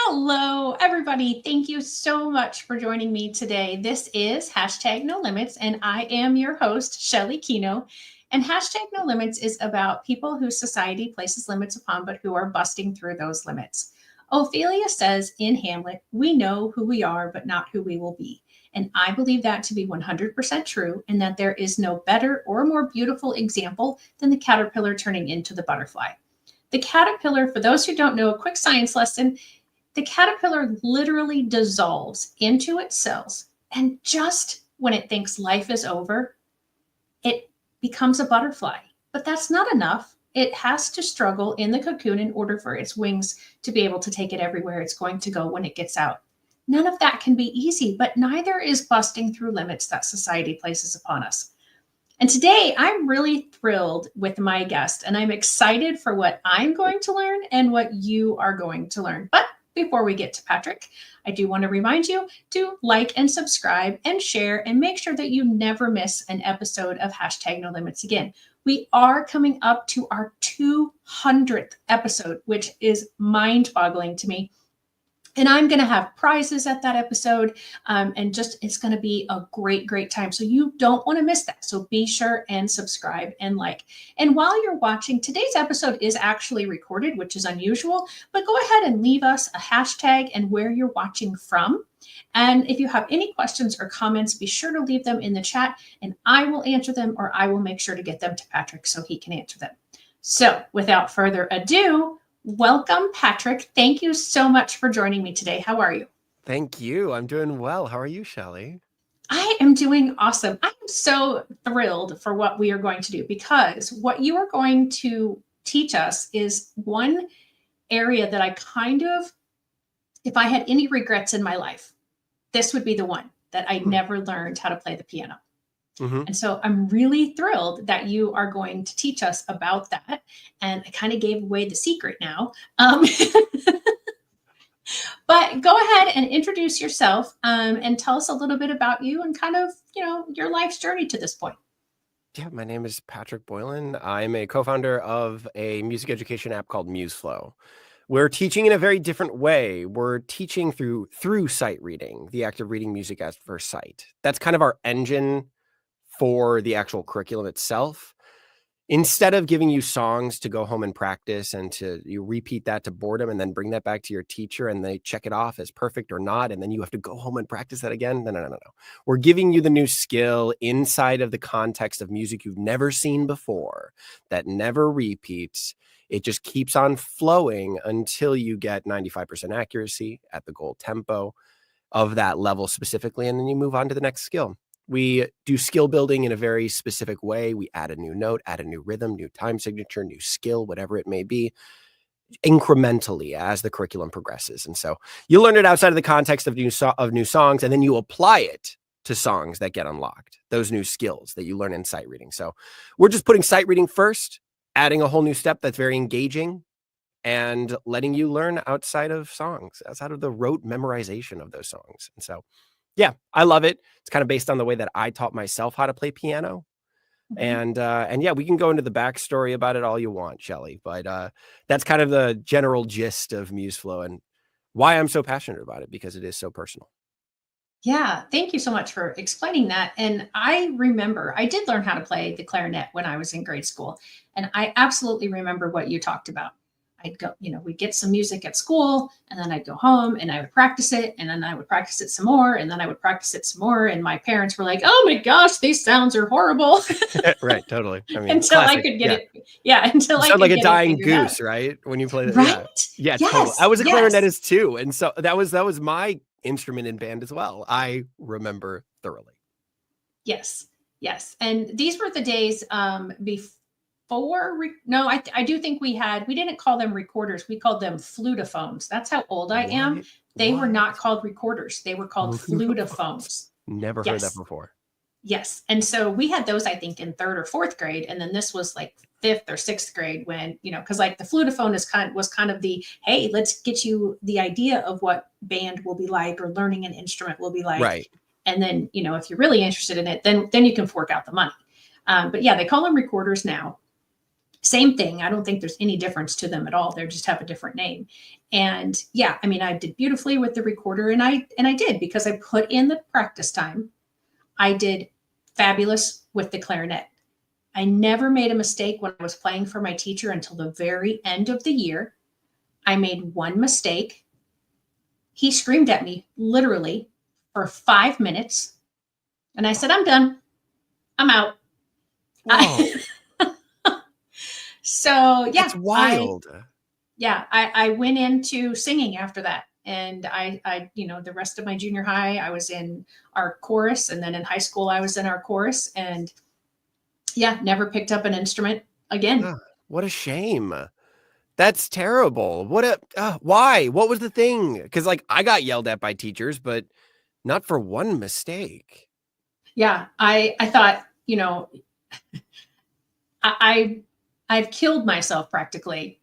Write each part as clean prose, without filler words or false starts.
Hello, everybody. Thank you so much for joining me today. This is #No Limits, and I am your host, Shelly Kino. And #No Limits is about people who society places limits upon, but who are busting through those limits. Ophelia says in Hamlet, "We know who we are, but not who we will be." And I believe that to be 100% true, and that there is no better or more beautiful example than the caterpillar turning into the butterfly. The caterpillar, for those who don't know, a quick science lesson, the caterpillar literally dissolves into its cells, and just when it thinks life is over, it becomes a butterfly. But that's not enough. It has to struggle in the cocoon in order for its wings to be able to take it everywhere it's going to go when it gets out. None of that can be easy, but neither is busting through limits that society places upon us. And today I'm really thrilled with my guest, and I'm excited for what I'm going to learn and what you are going to learn. But before we get to Patrick, I do want to remind you to like and subscribe and share and make sure that you never miss an episode of #No Limits again. We are coming up to our 200th episode, which is mind-boggling to me. And I'm going to have prizes at that episode. And just, it's going to be a great, great time. So you don't want to miss that. So be sure and subscribe and like. And while you're watching, today's episode is actually recorded, which is unusual, but go ahead and leave us a hashtag and where you're watching from. And if you have any questions or comments, be sure to leave them in the chat and I will answer them, or I will make sure to get them to Patrick so he can answer them. So without further ado, welcome, Patrick. Thank you so much for joining me today. How are you? Thank you. I'm doing well. How are you, Shelly? I am doing awesome. I am so thrilled for what we are going to do, because what you are going to teach us is one area that I kind of, if I had any regrets in my life, this would be the one that I never learned how to play the piano. And so I'm really thrilled that you are going to teach us about that. And I kind of gave away the secret now. But go ahead and introduce yourself and tell us a little bit about you and kind of, your life's journey to this point. Yeah, my name is Patrick Boylan. I'm a co-founder of a music education app called MuseFlow. We're teaching in a very different way. We're teaching through sight reading, the act of reading music as first sight. That's kind of our engine for the actual curriculum itself. Instead of giving you songs to go home and practice and you repeat that to boredom and then bring that back to your teacher and they check it off as perfect or not, and then you have to go home and practice that again. No. We're giving you the new skill inside of the context of music you've never seen before, that never repeats. It just keeps on flowing until you get 95% accuracy at the goal tempo of that level specifically, and then you move on to the next skill. We do skill building in a very specific way. We add a new note, add a new rhythm, new time signature, new skill, whatever it may be, incrementally as the curriculum progresses. And so you learn it outside of the context of new songs, and then you apply it to songs that get unlocked, those new skills that you learn in sight reading. So we're just putting sight reading first, adding a whole new step that's very engaging, and letting you learn outside of songs, outside of the rote memorization of those songs. And so yeah, I love it. It's kind of based on the way that I taught myself how to play piano. And yeah, we can go into the backstory about it all you want, Shelly. But that's kind of the general gist of MuseFlow and why I'm so passionate about it, because it is so personal. Yeah, thank you so much for explaining that. And I remember I did learn how to play the clarinet when I was in grade school. And I absolutely remember what you talked about. I'd go, we'd get some music at school, and then I'd go home and I would practice it, and then I would practice it some more, and then I would practice it some more. And my parents were like, "Oh my gosh, these sounds are horrible." Right, totally. I mean, until classic, I could get it. Yeah, until I could like a get dying it goose, out. Right? When you play it. Right? Yeah, yes, totally. I was a yes. clarinetist too. And so that was my instrument in band as well. I remember thoroughly. Yes. And these were the days before. I do think we didn't call them recorders. We called them flutophones. That's how old I am. They were not called recorders. They were called flutophones. Never heard that before. Yes. And so we had those, I think, in 3rd or 4th grade. And then this was like 5th or 6th grade when, because like the flutophone was kind of the, hey, let's get you the idea of what band will be like or learning an instrument will be like. Right. And then, if you're really interested in it, then you can fork out the money. But yeah, they call them recorders now. Same thing. I don't think there's any difference to them at all. They just have a different name. And yeah, I mean, I did beautifully with the recorder, and I did because I put in the practice time. I did fabulous with the clarinet. I never made a mistake when I was playing for my teacher until the very end of the year. I made one mistake. He screamed at me literally for 5 minutes. And I said, I'm done. I'm out. Whoa, So yeah, that's wild. I went into singing after that. And the rest of my junior high, I was in our chorus. And then in high school, I was in our chorus. And yeah, never picked up an instrument again. What a shame. That's terrible. Why? What was the thing? Because like I got yelled at by teachers, but not for one mistake. Yeah, I thought, I've killed myself practically,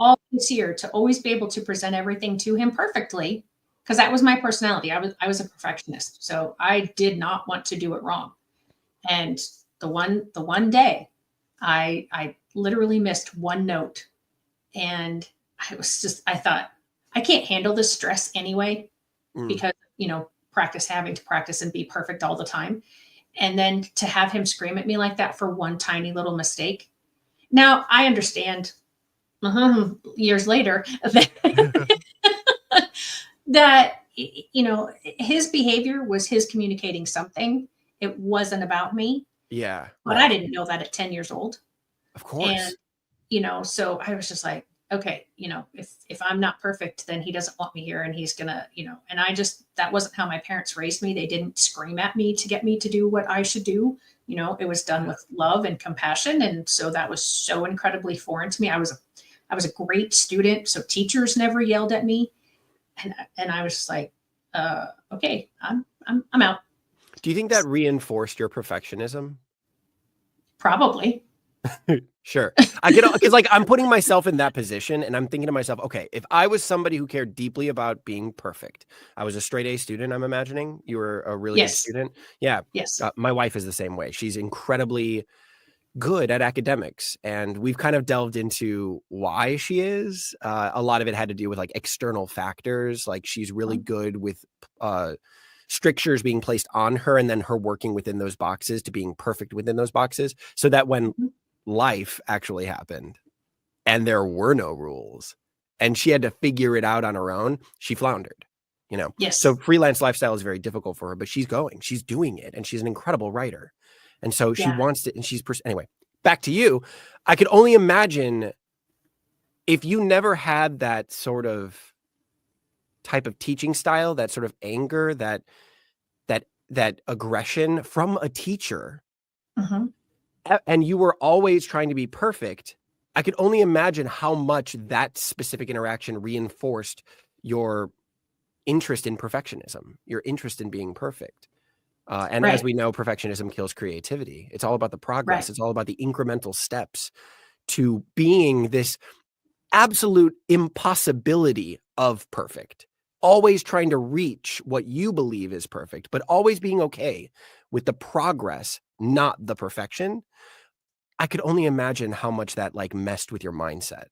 all this year to always be able to present everything to him perfectly, because that was my personality. I was a perfectionist, so I did not want to do it wrong. And the one day, I literally missed one note, and I thought, I can't handle this stress anyway, because having to practice and be perfect all the time. And then to have him scream at me like that for one tiny little mistake. Now I understand years later that, his behavior was his communicating something. It wasn't about me. Yeah. But I didn't know that at 10 years old. Of course. And, so I was just like, okay, if I'm not perfect, then he doesn't want me here, and he's gonna, and that wasn't how my parents raised me. They didn't scream at me to get me to do what I should do. It was done with love and compassion. And so that was so incredibly foreign to me. I was a great student. So teachers never yelled at me. And I was just like, okay, I'm out. Do you think that reinforced your perfectionism? Probably. Sure. Because like I'm putting myself in that position, and I'm thinking to myself, okay, if I was somebody who cared deeply about being perfect, I was a straight A student, I'm imagining. You were a really good student. Yeah. Yes. My wife is the same way. She's incredibly good at academics, and we've kind of delved into why she is. A lot of it had to do with like external factors. Like she's really good with strictures being placed on her, and then her working within those boxes to being perfect within those boxes, so that when life actually happened and there were no rules and she had to figure it out on her own, she floundered, Yes. So freelance lifestyle is very difficult for her, but she's doing it, and she's an incredible writer. And so she wants to, and anyway, back to you. I could only imagine if you never had that sort of type of teaching style, that sort of anger, that aggression from a teacher, and you were always trying to be perfect, I could only imagine how much that specific interaction reinforced your interest in perfectionism, your interest in being perfect. And as we know, perfectionism kills creativity. It's all about the progress. It's all about the incremental steps to being this absolute impossibility of perfect, always trying to reach what you believe is perfect, but always being okay with the progress, not the perfection. I could only imagine how much that like messed with your mindset.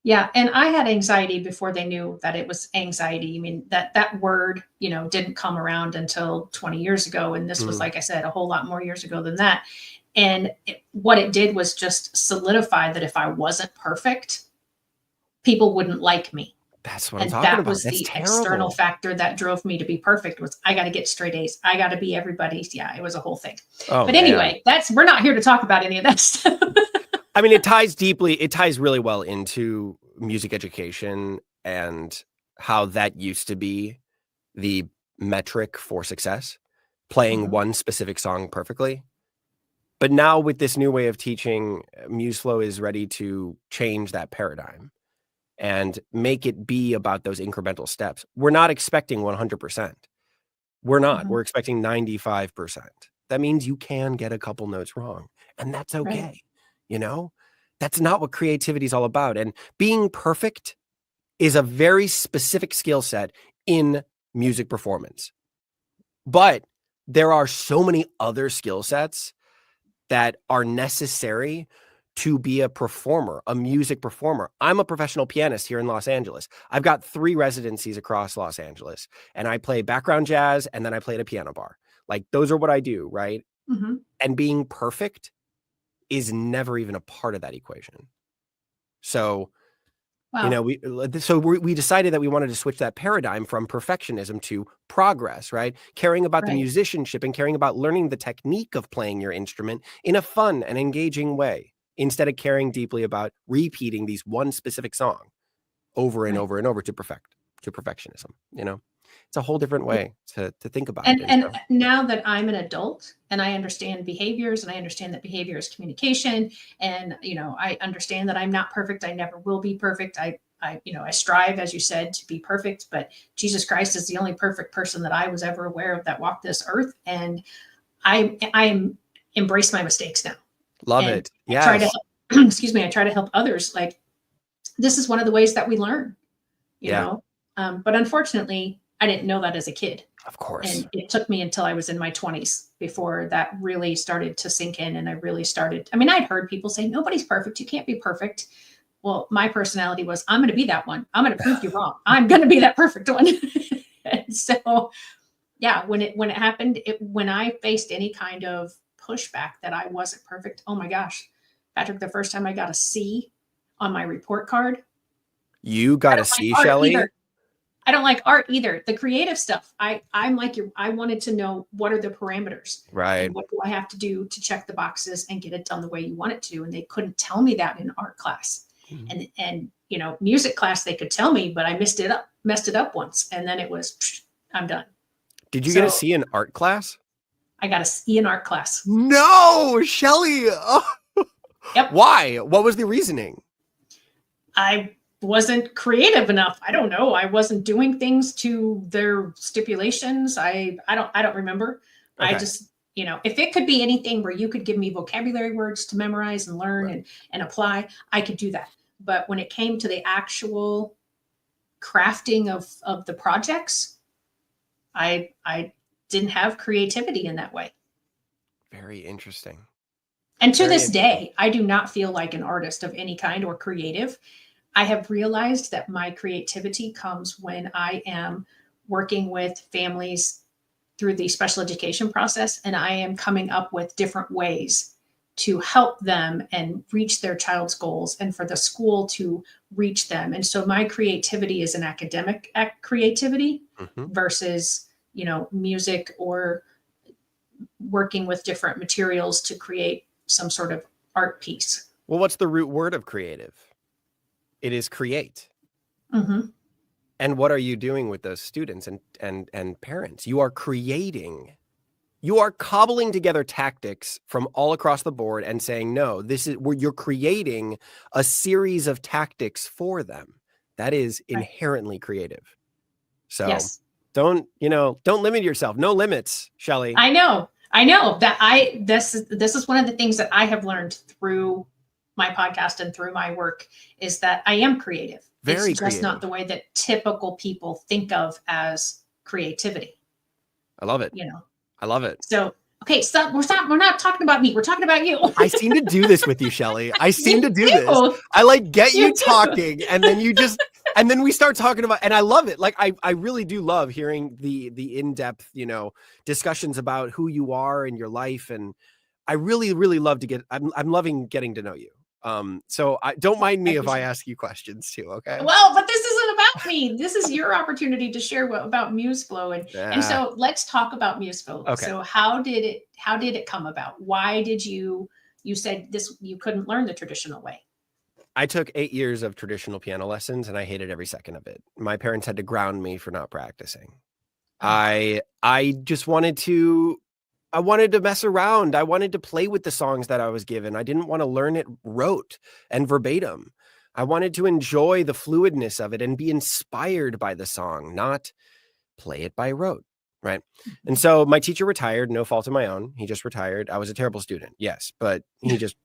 Yeah. And I had anxiety before they knew that it was anxiety. I mean, that word, didn't come around until 20 years ago. And this was, like I said, a whole lot more years ago than that. And what it did was just solidify that if I wasn't perfect, people wouldn't like me. That's what I'm talking about. That was the external factor that drove me to be perfect. Was I got to get straight A's. I got to be everybody's. Yeah, it was a whole thing. But anyway, we're not here to talk about any of that stuff. I mean, it ties really well into music education and how that used to be the metric for success, playing one specific song perfectly. But now with this new way of teaching, MuseFlow is ready to change that paradigm and make it be about those incremental steps. We're not expecting 100%. We're not. We're expecting 95%. That means you can get a couple notes wrong, and that's okay. That's not what creativity is all about. And being perfect is a very specific skill set in music performance. But there are so many other skill sets that are necessary to be a performer, a music performer. I'm a professional pianist here in Los Angeles. I've got 3 residencies across Los Angeles, and I play background jazz, and then I play at a piano bar. Like, those are what I do, right? Mm-hmm. And being perfect is never even a part of that equation. So, Wow. we decided that we wanted to switch that paradigm from perfectionism to progress, right? Caring about the Right. musicianship and caring about learning the technique of playing your instrument in a fun and engaging way, instead of caring deeply about repeating these one specific song over and Right. over and over to perfectionism. It's a whole different way to think about it. And now that I'm an adult and I understand behaviors, and I understand that behavior is communication, and I understand that I'm not perfect. I never will be perfect. I strive, as you said, to be perfect, but Jesus Christ is the only perfect person that I was ever aware of that walked this earth. And I embrace my mistakes now. Love And it. I try to Yes. help, excuse me, I try to help others. Like, this is one of the ways that we learn, Yeah. but unfortunately, I didn't know that as a kid. Of course. And it took me until I was in my 20s before that really started to sink in. And I'd heard people say, nobody's perfect. You can't be perfect. Well, my personality was, I'm going to be that one. I'm going to prove you wrong. I'm going to be that perfect one. And so, yeah, when it happened, when I faced any kind of pushback that I wasn't perfect, oh my gosh, Patrick, the first time I got a C on my report card. You got a C, Shelley? I don't like art either. The creative stuff. I'm like I wanted to know, what are the parameters, right? And what do I have to do to check the boxes and get it done the way you want it to? And they couldn't tell me that in art class. Mm-hmm. And music class, they could tell me, but I messed it up once, and then it was, I'm done. Did you get a C in art class? I got a C in art class. No, Shelley. Oh. Yep. Why? What was the reasoning? I wasn't creative enough. I don't know. I wasn't doing things to their stipulations. I don't remember. Okay. I just, if it could be anything where you could give me vocabulary words to memorize and learn, right, and apply, I could do that. But when it came to the actual crafting of the projects, I didn't have creativity in that way. Very interesting. And to this day, I do not feel like an artist of any kind or creative. I have realized that my creativity comes when I am working with families through the special education process, and I am coming up with different ways to help them and reach their child's goals, and for the school to reach them. And so my creativity is an academic creativity, mm-hmm, versus, music or working with different materials to create some sort of art piece. Well, what's the root word of creative? It is create. Mm-hmm. And what are you doing with those students and parents? You are creating. You are cobbling together tactics from all across the board and saying, no, this is where you're creating a series of tactics for them. That is inherently creative. So yes, don't limit yourself. No limits, Shelley. I know that this is one of the things that I have learned through my podcast and through my work, is that I am creative. Very it's just not the way that typical people think of as creativity. I love it. I love it. So, okay, so we're not talking about me. We're talking about you. I seem to do this with you, Shelley. I seem to do this. I get you talking, and then and then we start talking about, and I love it. Like, I really do love hearing the in-depth, discussions about who you are and your life. And I really, really love to I'm loving getting to know you. So don't mind me if I ask you questions too. Okay. Well, but this isn't about me. This is your opportunity to share about MuseFlow. And so let's talk about MuseFlow. Okay. So how did it come about? Why did you said this, you couldn't learn the traditional way? I took 8 years of traditional piano lessons, and I hated every second of it. My parents had to ground me for not practicing. Oh. I just wanted to mess around. I wanted to play with the songs that I was given. I didn't want to learn it rote and verbatim. I wanted to enjoy the fluidness of it and be inspired by the song, not play it by rote, right? And so my teacher retired, no fault of my own. He just retired. I was a terrible student, yes, but he just,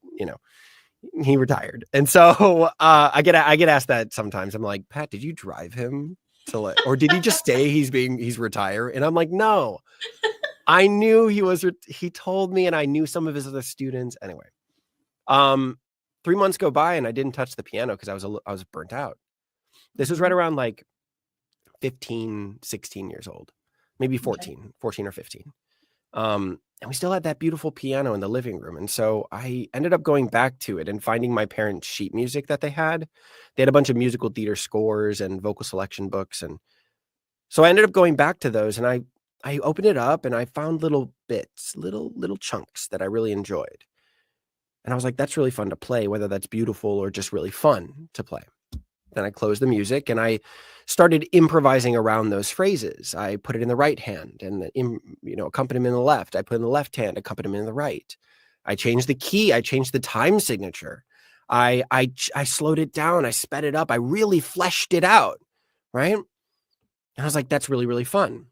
he retired. And so I get asked that sometimes. I'm like, Pat, did you drive him to or did he just stay? He's retired. And I'm like, no. I knew he told me, and I knew some of his other students. Anyway, 3 months go by and I didn't touch the piano because I was burnt out. This was right around like 15, 16 years old, maybe 14 or 15. And we still had that beautiful piano in the living room. And so I ended up going back to it and finding my parents' sheet music that they had. They had a bunch of musical theater scores and vocal selection books. And so I ended up going back to those, and I opened it up and I found little bits, little chunks that I really enjoyed. And I was like, that's really fun to play, whether that's beautiful or just really fun to play. Then I closed the music and I started improvising around those phrases. I put it in the right hand and the accompaniment in the left. I put in the left hand, accompaniment in the right. I changed the key. I changed the time signature. I slowed it down. I sped it up. I really fleshed it out, right? And I was like, that's really, really fun.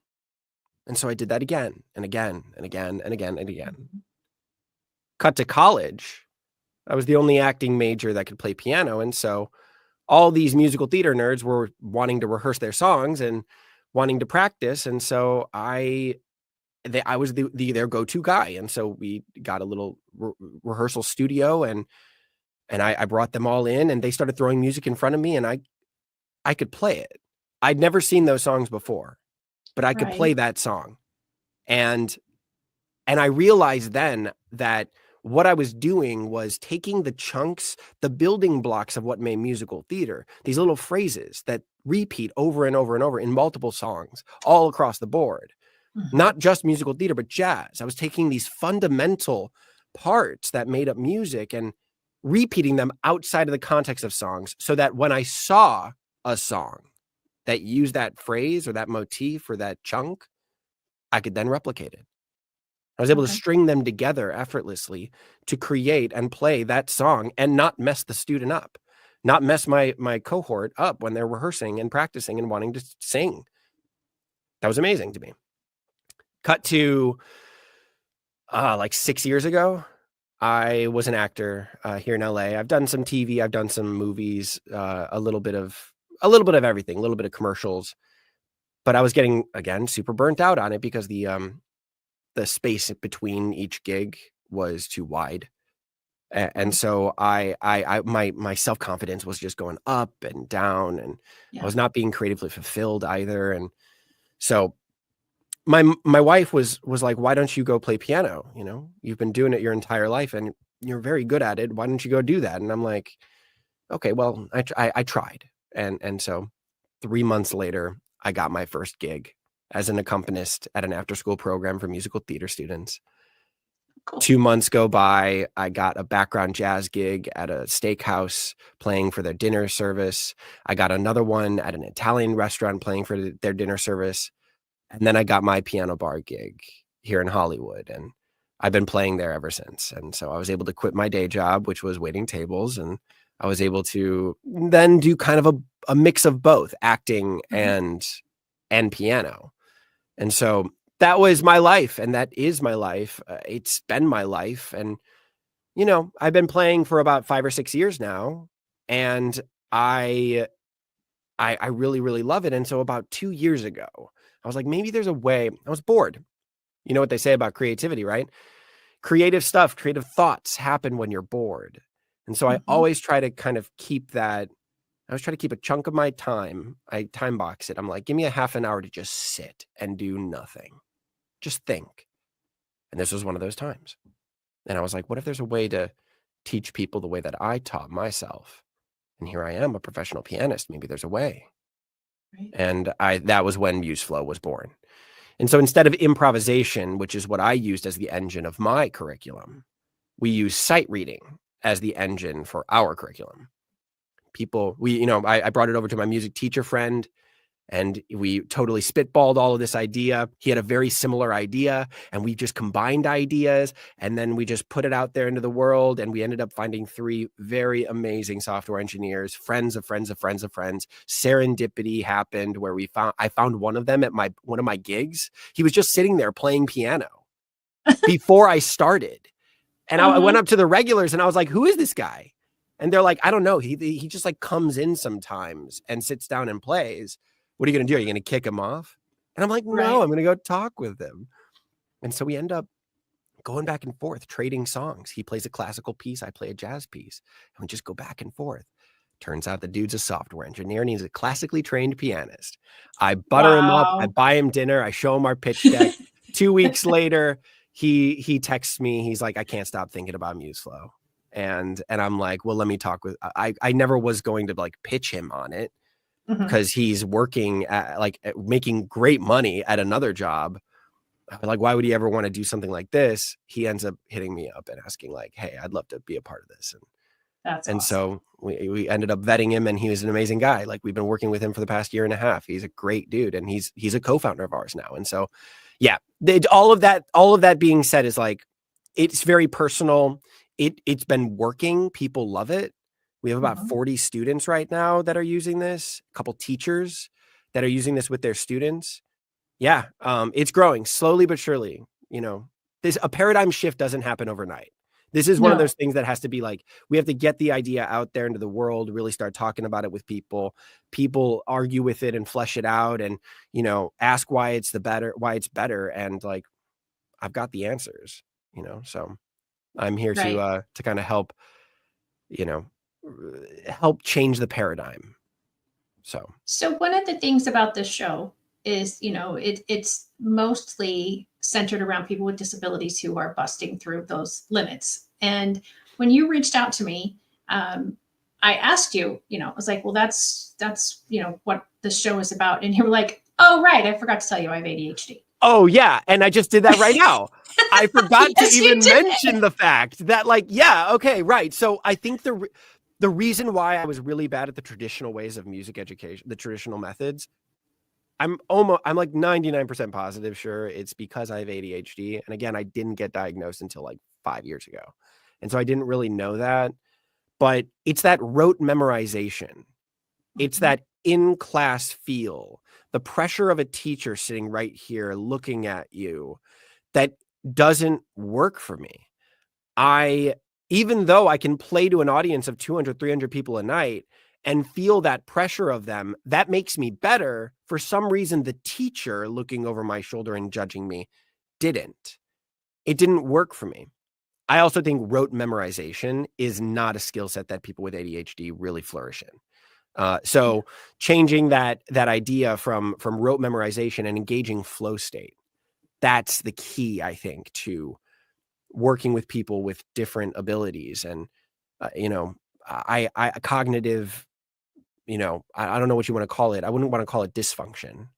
And so I did that again and again and again and again and again. Cut to college. I was the only acting major that could play piano. And so all these musical theater nerds were wanting to rehearse their songs and wanting to practice. And so I was their go-to guy. And so we got a little rehearsal studio and I brought them all in and they started throwing music in front of me and I could play it. I'd never seen those songs before, but I could play that song. And I realized then that what I was doing was taking the chunks, the building blocks of what made musical theater, these little phrases that repeat over and over and over in multiple songs all across the board, not just musical theater, but jazz. I was taking these fundamental parts that made up music and repeating them outside of the context of songs so that when I saw a song that used that phrase or that motif or that chunk, I could then replicate it. I was able to string them together effortlessly to create and play that song and not mess the student up, not mess my cohort up when they're rehearsing and practicing and wanting to sing. That was amazing to me. Cut to like 6 years ago, I was an actor here in LA. I've done some TV, I've done some movies, a little bit of everything, a little bit of commercials, but I was getting, again, super burnt out on it because the space between each gig was too wide. And so my self-confidence was just going up and down and I was not being creatively fulfilled either. And so my wife was like, why don't you go play piano? You know, you've been doing it your entire life and you're very good at it. Why don't you go do that? And I'm like, okay, well, I tried. And so 3 months later, I got my first gig as an accompanist at an after-school program for musical theater students. Cool. 2 months go by, I got a background jazz gig at a steakhouse playing for their dinner service. I got another one at an Italian restaurant playing for their dinner service. And then I got my piano bar gig here in Hollywood. And I've been playing there ever since. And so I was able to quit my day job, which was waiting tables. And I was able to then do kind of a mix of both acting and piano. And so that was my life, and that is my life. It's been my life. And, you know, I've been playing for about 5 or 6 years now, and I really, really love it. And so about 2 years ago, I was like, maybe there's a way. I was bored. You know what they say about creativity, right? Creative stuff, creative thoughts happen when you're bored. And so I always try to kind of keep that. I was trying to keep a chunk of my time. I time box it. I'm like, give me a half an hour to just sit and do nothing. Just think. And this was one of those times. And I was like, what if there's a way to teach people the way that I taught myself? And here I am, a professional pianist. Maybe there's a way. Right. And that was when MuseFlow was born. And so instead of improvisation, which is what I used as the engine of my curriculum, we use sight reading as the engine for our curriculum. I brought it over to my music teacher friend and we totally spitballed all of this idea. He had a very similar idea and we just combined ideas and then we just put it out there into the world. And we ended up finding 3 very amazing software engineers, friends of friends of friends of friends. Serendipity happened where I found one of them at one of my gigs. He was just sitting there playing piano before I started. And I went up to the regulars and I was like, who is this guy? And they're like, I don't know. He just like comes in sometimes and sits down and plays. What are you going to do? Are you going to kick him off? And I'm like, no, I'm going to go talk with him. And so we end up going back and forth, trading songs. He plays a classical piece, I play a jazz piece, and we just go back and forth. Turns out the dude's a software engineer and he's a classically trained pianist. I butter him up, I Wow. buy him dinner, I show him our pitch deck. 2 weeks later, he texts me, he's like, I can't stop thinking about MuseFlow. And I'm like, well, let me talk with, I never was going to like pitch him on it because he's working at making great money at another job. Like, why would he ever want to do something like this? He ends up hitting me up and asking like, hey, I'd love to be a part of this. That's And awesome. so we ended up vetting him, and he was an amazing guy. Like, we've been working with him for the past year and a half. He's a great dude, and he's a co-founder of ours now. And so, yeah, all of that being said is like, it's very personal. It's been working. People love it. We have about 40 students right now that are using this, a couple teachers that are using this with their students. Yeah, it's growing slowly but surely. You know, a paradigm shift doesn't happen overnight. This is one of No. those things that has to be like, we have to get the idea out there into the world, really start talking about it with people. People argue with it and flesh it out, and, you know, ask why it's better. And like, I've got the answers, you know, so I'm here Right. to kind of help, you know, help change the paradigm. So one of the things about this show is, it's mostly centered around people with disabilities who are busting through those limits. And when you reached out to me, I asked you, I was like, well, that's what the show is about. And you were like, oh, right, I forgot to tell you I have ADHD. Oh yeah, and I just did that right now. I forgot Yes, to you even did. mention the fact that, like, yeah, okay, right. So I think the reason why I was really bad at the traditional ways of music education, the traditional methods, I'm like 99% positive sure it's because I have ADHD. And again, I didn't get diagnosed until like 5 years ago. And so I didn't really know that, but it's that rote memorization. It's that in-class feel, the pressure of a teacher sitting right here looking at you, that doesn't work for me. Even though I can play to an audience of 200, 300 people a night and feel that pressure of them, that makes me better. For some reason, the teacher looking over my shoulder and judging me didn't. It didn't work for me. I also think rote memorization is not a skill set that people with ADHD really flourish in. So changing that idea from rote memorization and engaging flow state, that's the key, I think, to working with people with different abilities. And I cognitive, I don't know what you want to call it. I wouldn't want to call it dysfunction.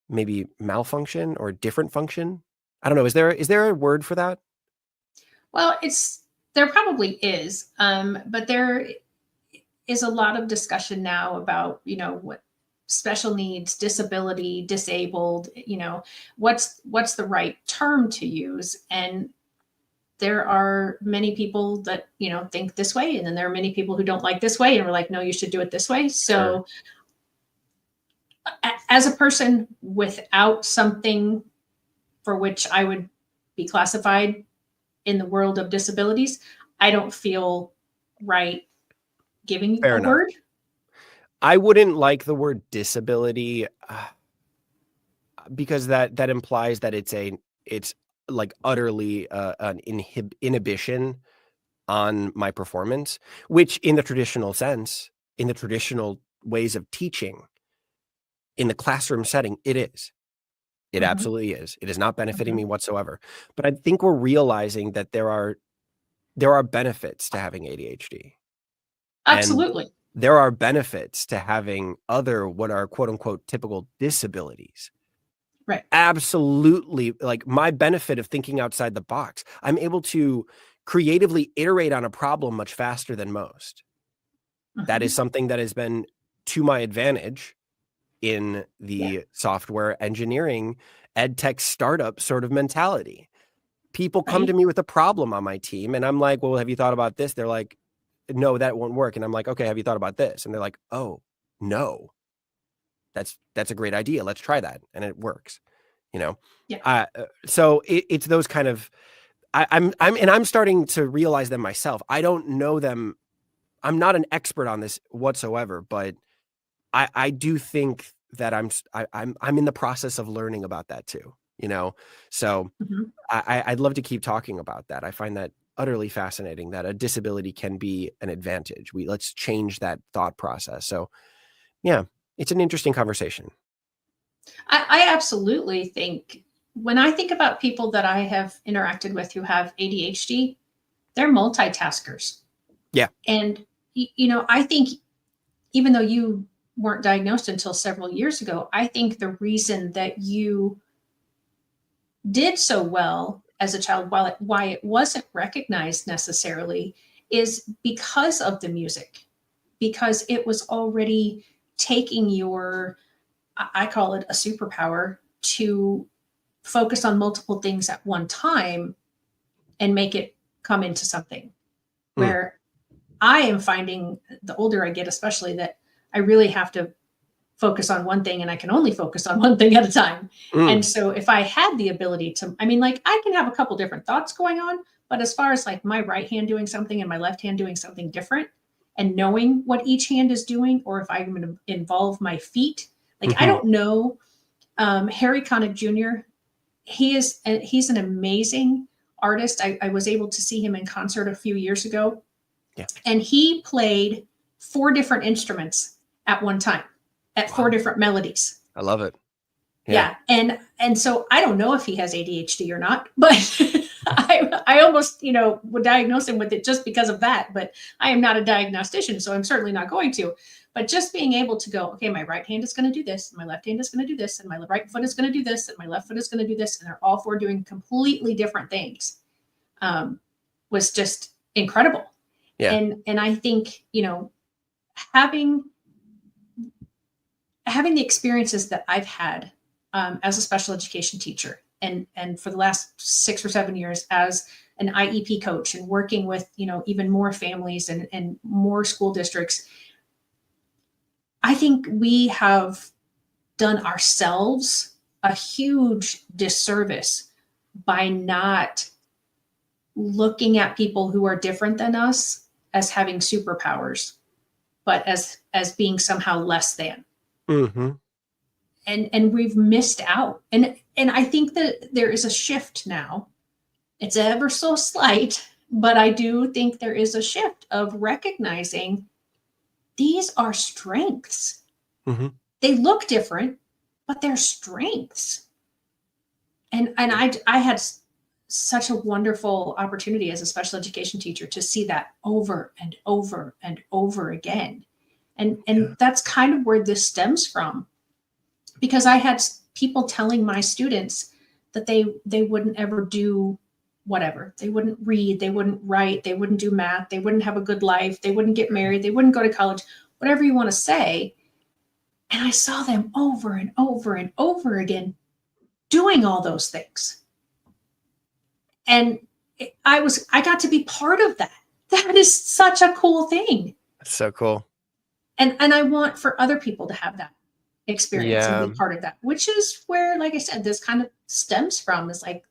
Maybe malfunction or different function. I don't know. Is there a word for that? Well, there probably is, but there is a lot of discussion now about, what special needs, disability, disabled, what's the right term to use. And there are many people that, think this way. And then there are many people who don't like this way. And we're like, no, you should do it this way. So as a person without something for which I would be classified in the world of disabilities, I don't feel right giving Fair a enough. word. I wouldn't like the word disability because that implies that it's like utterly an inhibition on my performance, which in the traditional sense, in the traditional ways of teaching, in the classroom setting, it is. It absolutely is. It is not benefiting me whatsoever. But I think we're realizing that there are benefits to having ADHD. And Absolutely. there are benefits to having other, what are quote unquote typical disabilities. Right. Absolutely. Like, my benefit of thinking outside the box, I'm able to creatively iterate on a problem much faster than most. That is something that has been to my advantage in the software engineering EdTech startup sort of mentality. People come to me with a problem on my team and I'm like, well, have you thought about this? They're like, no, that won't work. And I'm like, okay, have you thought about this? And they're like, oh, no, that's a great idea. Let's try that. And it works, Yeah. So it's those kind of, I'm starting to realize them myself. I don't know them. I'm not an expert on this whatsoever, but I do think that I'm in the process of learning about that too. you know? So Mhm. I'd love to keep talking about that. I find that utterly fascinating, that a disability can be an advantage. Let's change that thought process. So yeah, it's an interesting conversation. I absolutely think when I think about people that I have interacted with who have ADHD, they're multitaskers. Yeah. And, I think even though you weren't diagnosed until several years ago, I think the reason that you did so well as a child, why it wasn't recognized necessarily, is because of the music, because it was already taking your, I call it a superpower, to focus on multiple things at one time and make it come into something. Mm. Where I am finding, the older I get, especially, that I really have to focus on one thing and I can only focus on one thing at a time. Mm. And so if I had the ability to, I can have a couple different thoughts going on, but as far as like my right hand doing something and my left hand doing something different and knowing what each hand is doing, or if I'm going to involve my feet, like I Mm-hmm. don't know. Harry Connick Jr., he's an amazing artist. I was able to see him in concert a few years ago. Yeah. And he played 4 different instruments at one time, at 4 different melodies. I love it. Yeah. And so I don't know if he has ADHD or not, but I almost, would diagnose him with it just because of that. But I am not a diagnostician, so I'm certainly not going to. But just being able to go, okay, my right hand is going to do this, and my left hand is going to do this, and my right foot is going to do this, and my left foot is going to do this, and they're all 4 doing completely different things, was just incredible. Yeah. And I think, having the experiences that I've had as a special education teacher, and for the last 6 or 7 years as an IEP coach, and working with, even more families and more school districts, I think we have done ourselves a huge disservice by not looking at people who are different than us as having superpowers, but as being somehow less than. Mm-hmm. And we've missed out. And I think that there is a shift now. It's ever so slight, but I do think there is a shift of recognizing these are strengths. Mm-hmm. They look different, but they're strengths. And I had such a wonderful opportunity as a special education teacher to see that over and over and over again. And that's kind of where this stems from, because I had people telling my students that they wouldn't ever do whatever. They wouldn't read, they wouldn't write, they wouldn't do math, they wouldn't have a good life, they wouldn't get married, they wouldn't go to college, whatever you want to say. And I saw them over and over and over again doing all those things. And I got to be part of that. That is such a cool thing. That's so cool. And I want for other people to have that experience and be part of that, which is where, like I said, this kind of stems from, is like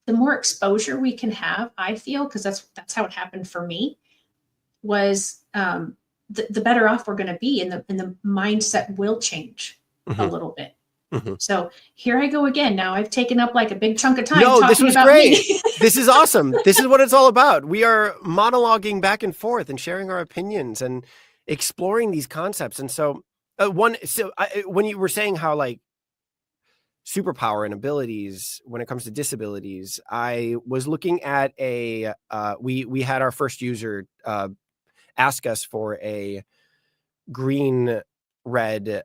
the more exposure we can have, I feel, because that's how it happened for me, was the better off we're going to be, and the mindset will change a little bit. Mm-hmm. So here I go again. Now I've taken up like a big chunk of time. No, this was great. This is awesome. This is what it's all about. We are monologuing back and forth and sharing our opinions and exploring these concepts. And so when you were saying how like superpower and abilities when it comes to disabilities, I was looking at we had our first user ask us for a green red,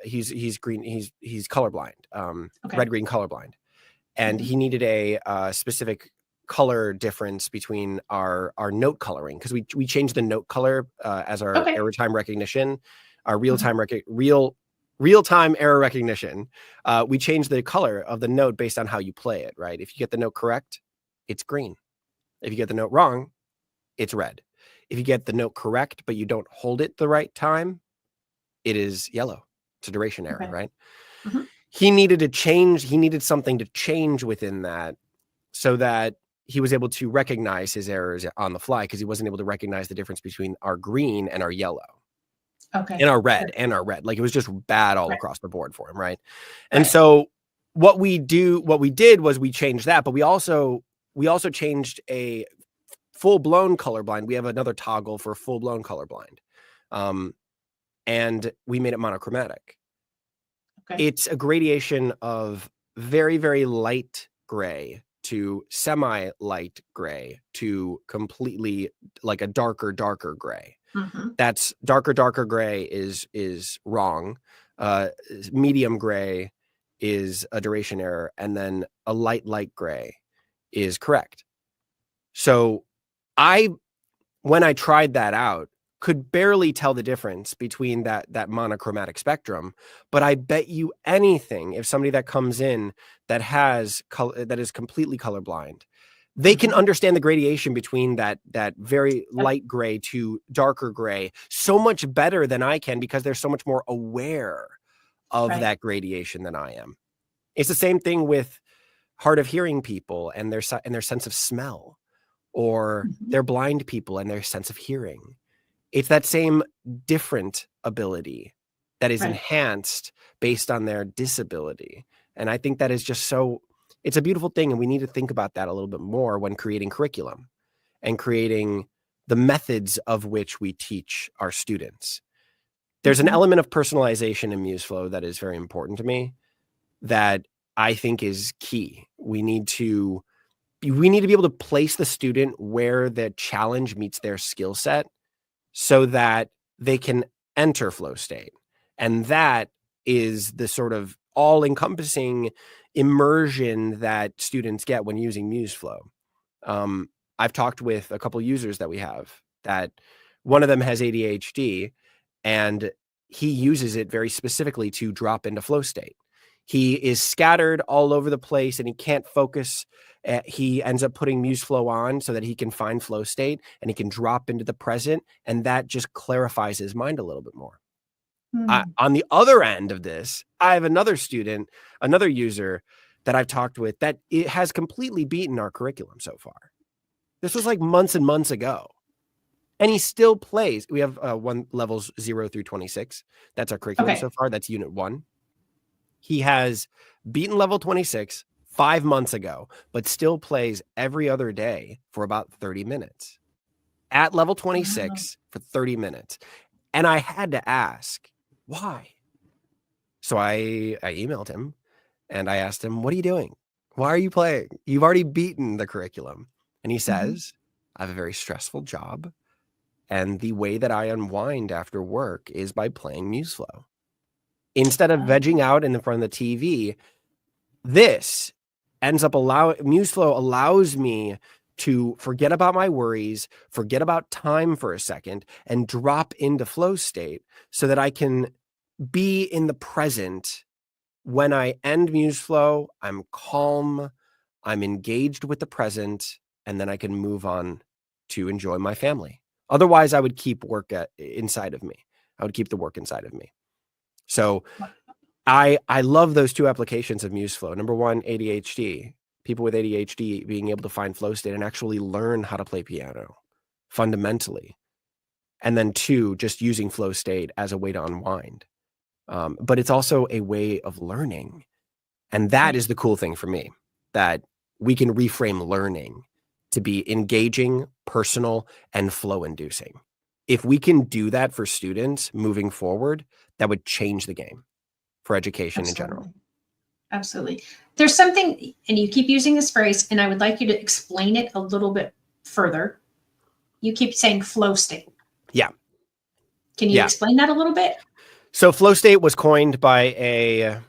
he's green, he's colorblind, red green colorblind, and he needed a specific color difference between our note coloring, because we changed the note color as our error time recognition, our real-time real-time error recognition. We changed the color of the note based on how you play it, right? If you get the note correct, it's green. If you get the note wrong, it's red. If you get the note correct but you don't hold it the right time, it is yellow. It's a duration error, right? Mm-hmm. He needed something to change within that so that he was able to recognize his errors on the fly, because he wasn't able to recognize the difference between our green and our yellow. And our red and our red. Like, it was just bad all across the board for him, right? And so what we did was we changed that, but we also changed a full-blown colorblind. We have another toggle for full-blown colorblind. And we made it monochromatic. Okay. It's a gradation of very, very light gray to semi-light gray to completely like a darker gray. Mm-hmm. That's darker gray is wrong. Medium gray is a duration error, and then a light gray is correct. So when I tried that out, could barely tell the difference between that monochromatic spectrum. But I bet you anything, if somebody that comes in that is completely colorblind, they can understand the gradation between that very light gray to darker gray so much better than I can, because they're so much more aware of that gradation than I am. It's the same thing with hard of hearing people and their sense of smell, or they're blind people and their sense of hearing. It's that same different ability that is enhanced based on their disability. And I think that is just it's a beautiful thing. And we need to think about that a little bit more when creating curriculum and creating the methods of which we teach our students. There's an element of personalization in MuseFlow that is very important to me, that I think is key. We need to be able to place the student where the challenge meets their skill set, so that they can enter flow state. And that is the sort of all-encompassing immersion that students get when using MuseFlow. I've talked with a couple users that we have, that one of them has ADHD, and he uses it very specifically to drop into flow state. He is scattered all over the place and he can't focus. He ends up putting MuseFlow on so that he can find flow state and he can drop into the present. And that just clarifies his mind a little bit more. On the other end of this, I have another user that I've talked with that it has completely beaten our curriculum so far. This was like months and months ago. And he still plays. We have levels 0 through 26. That's our curriculum so far. That's unit 1. He has beaten level 26 5 months ago, but still plays every other day for about 30 minutes at level 26 for 30 minutes. And I had to ask, why? So I emailed him and I asked him, what are you doing? Why are you playing? You've already beaten the curriculum. And he says, I have a very stressful job. And the way that I unwind after work is by playing MuseFlow. Instead of vegging out in front of the TV, this ends up MuseFlow allows me to forget about my worries, forget about time for a second, and drop into flow state so that I can be in the present. When I end MuseFlow, I'm calm, I'm engaged with the present, and then I can move on to enjoy my family. Otherwise, I would keep work inside of me. I would keep the work inside of me. So I love those two applications of MuseFlow. Number one, ADHD. People with ADHD being able to find flow state and actually learn how to play piano fundamentally. And then 2, just using flow state as a way to unwind. But it's also a way of learning. And that is the cool thing for me, that we can reframe learning to be engaging, personal, and flow inducing. If we can do that for students moving forward, that would change the game for education in general. Absolutely. There's something, and you keep using this phrase, and I would like you to explain it a little bit further. You keep saying flow state. Yeah. Can you explain that a little bit? So flow state was coined by I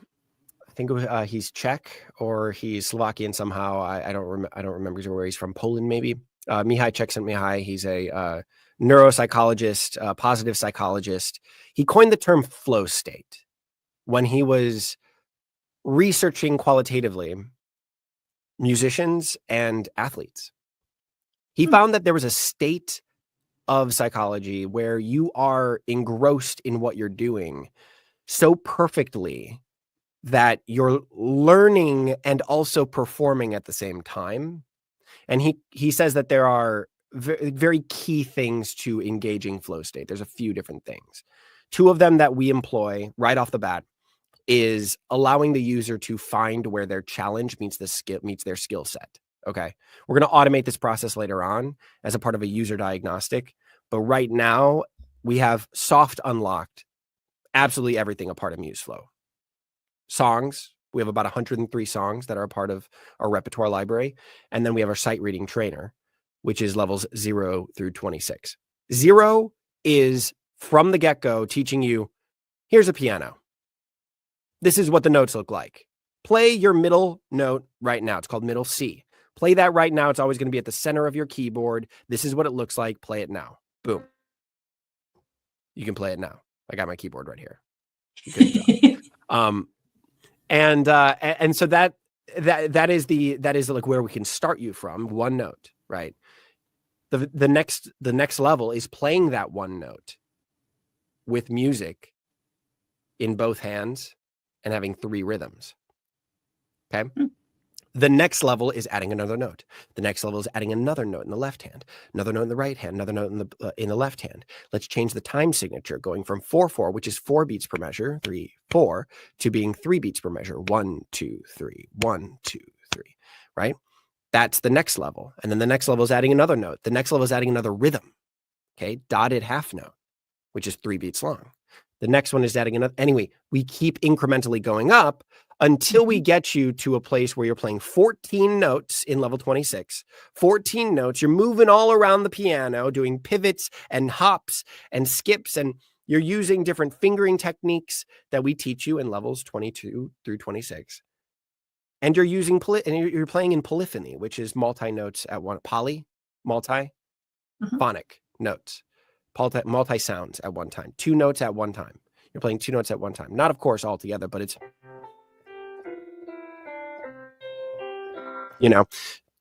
think he's Czech or he's Slovakian somehow. I don't remember where he's from. Poland, maybe. Mihai Csikszentmihalyi. He's a neuropsychologist, positive psychologist. He coined the term flow state when he was researching qualitatively musicians and athletes. He found that there was a state of psychology where you are engrossed in what you're doing so perfectly that you're learning and also performing at the same time. And he says that there are very key things to engaging flow state. There's a few different things. 2 of them that we employ right off the bat is allowing the user to find where their challenge meets their skill set. Okay. We're going to automate this process later on as a part of a user diagnostic. But right now we have soft unlocked absolutely everything a part of MuseFlow. Songs, we have about 103 songs that are a part of our repertoire library. And then we have our sight reading trainer, which is levels 0 through 26. 0 is from the get-go teaching you, here's a piano. This is what the notes look like. Play your middle note right now. It's called middle C. Play that right now. It's always going to be at the center of your keyboard. This is what it looks like. Play it now. Boom. You can play it now. I got my keyboard right here. Good job. And so that is like where we can start you from, one note, right? The next level is playing that one note with music in both hands and having 3 rhythms. Okay. The next level is adding another note. The next level is adding another note in the left hand, another note in the right hand, another note in the left hand. Let's change the time signature, going from 4/4, which is 4 beats per measure, 3/4, to being 3 beats per measure, 1 2 3, 1 2 3. Right? That's the next level. And then the next level is adding another note. The next level is adding another rhythm. Okay, dotted half note, which is 3 beats long. The next one is adding another. Anyway, we keep incrementally going up until we get you to a place where you're playing 14 notes in level 26, 14 notes. You're moving all around the piano, doing pivots and hops and skips, and you're using different fingering techniques that we teach you in levels 22 through 26. And you're using you're playing in polyphony, which is multi notes at one, multi-phonic notes, multi sounds at one time, 2 notes at one time. You're playing 2 notes at one time. Not, of course, all together, but it's,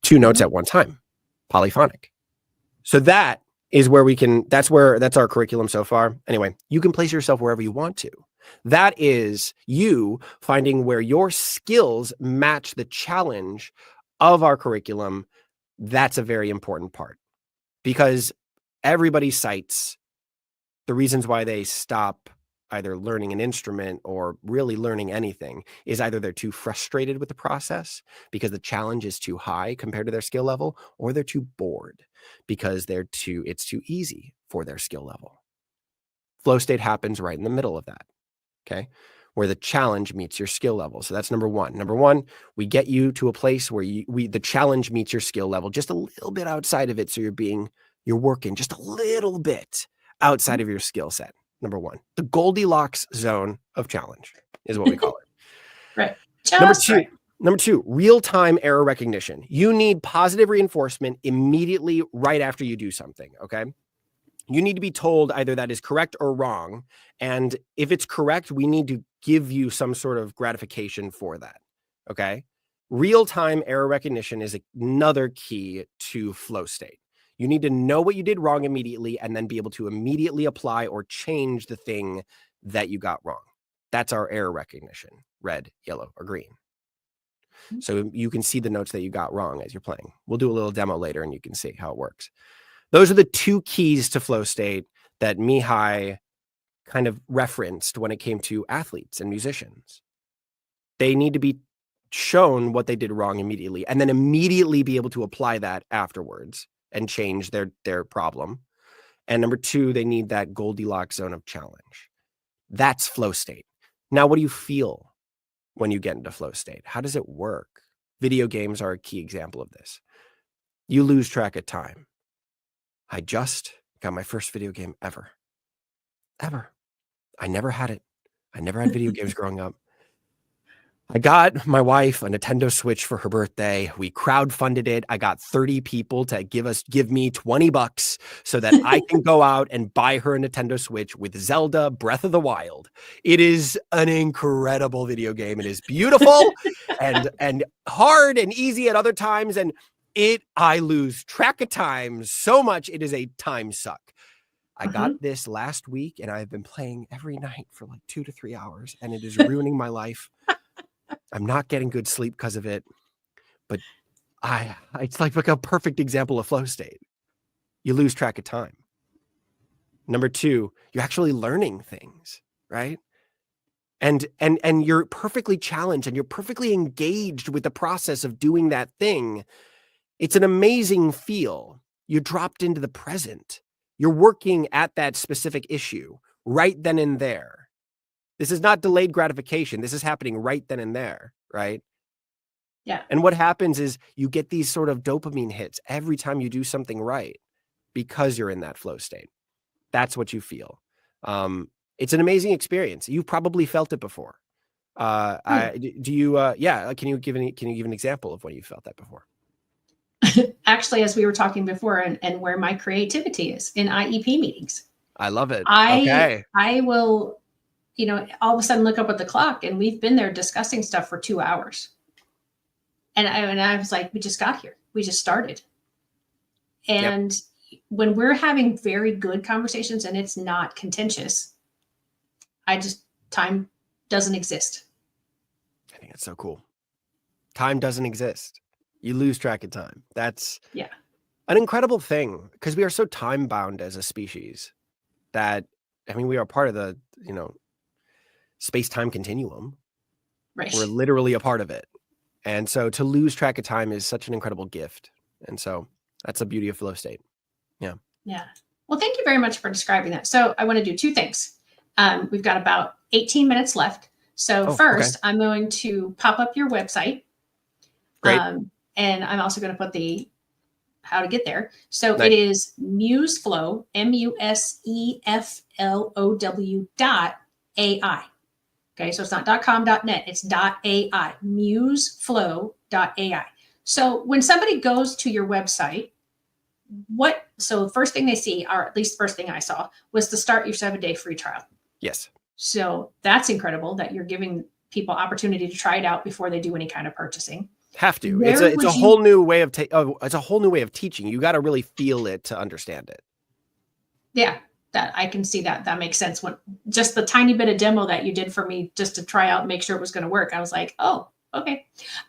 2 notes at one time, polyphonic. So that is where that's our curriculum so far. Anyway, you can place yourself wherever you want to. That is you finding where your skills match the challenge of our curriculum. That's a very important part, because everybody cites the reasons why they stop either learning an instrument or really learning anything is either they're too frustrated with the process because the challenge is too high compared to their skill level, or they're too bored because it's too easy for their skill level. Flow state happens right in the middle of that. Okay, where the challenge meets your skill level. So that's number one. Number one, we get you to a place where the challenge meets your skill level, just a little bit outside of it. So you're working just a little bit outside of your skill set. Number one, the Goldilocks zone of challenge is what we call it. Right. Number two, real-time error recognition. You need positive reinforcement immediately right after you do something. Okay. You need to be told either that is correct or wrong. And if it's correct, we need to give you some sort of gratification for that. Okay. Real-time error recognition is another key to flow state. You need to know what you did wrong immediately and then be able to immediately apply or change the thing that you got wrong. That's our error recognition, red, yellow, or green. So you can see the notes that you got wrong as you're playing. We'll do a little demo later and you can see how it works. Those are the 2 keys to flow state that Mihai kind of referenced when it came to athletes and musicians. They need to be shown what they did wrong immediately and then immediately be able to apply that afterwards and change their problem. And number 2, they need that Goldilocks zone of challenge. That's flow state. Now, what do you feel when you get into flow state? How does it work? Video games are a key example of this. You lose track of time. I just got my first video game ever. I never had it. I never had video games growing up. I got my wife a Nintendo Switch for her birthday. We crowdfunded it. I got 30 people to give me $20 so that I can go out and buy her a Nintendo Switch with Zelda Breath of the Wild. It is an incredible video game. It is beautiful and hard and easy at other times. And I lose track of time so much. It is a time suck. I got this last week and I've been playing every night for like 2 to 3 hours and it is ruining my life. I'm not getting good sleep because of it, but it's like a perfect example of flow state. You lose track of time. Number 2, you're actually learning things, right? and you're perfectly challenged and you're perfectly engaged with the process of doing that thing, it's an amazing feel. You're dropped into the present. You're working at that specific issue right then and there. This is not delayed gratification. This is happening right then and there, right? Yeah. And what happens is you get these sort of dopamine hits every time you do something right because you're in that flow state. That's what you feel. It's an amazing experience. You've probably felt it before. Can you give an example of when you felt that before? Actually, as we were talking before, and where my creativity is in IEP meetings. I love it. I will, all of a sudden look up at the clock, and we've been there discussing stuff for 2 hours. And I was like, we just got here. We just started. And when we're having very good conversations and it's not contentious, time doesn't exist. I think it's so cool. Time doesn't exist. You lose track of time. That's an incredible thing, because we are so time bound as a species that, we are part of the, space-time continuum. Right. We're literally a part of it. And so to lose track of time is such an incredible gift. And so that's the beauty of flow state. Yeah. Yeah. Well, thank you very much for describing that. So I want to do two things. We've got about 18 minutes left. So first, I'm going to pop up your website. Great. And I'm also going to put how to get there. So It is MuseFlow, MuseFlow.ai. Okay, so it's not .com.net, it's .ai, museflow.ai. So when somebody goes to your website, so the first thing they see, or at least the first thing I saw, was to start your 7-day free trial. Yes. So that's incredible that you're giving people opportunity to try it out before they do any kind of purchasing. Have to. It's a whole new way of it's a whole new way of teaching. You got to really feel it to understand it. Yeah, that I can see that. That makes sense. When just the tiny bit of demo that you did for me just to try out and make sure it was going to work, I was like, oh, okay.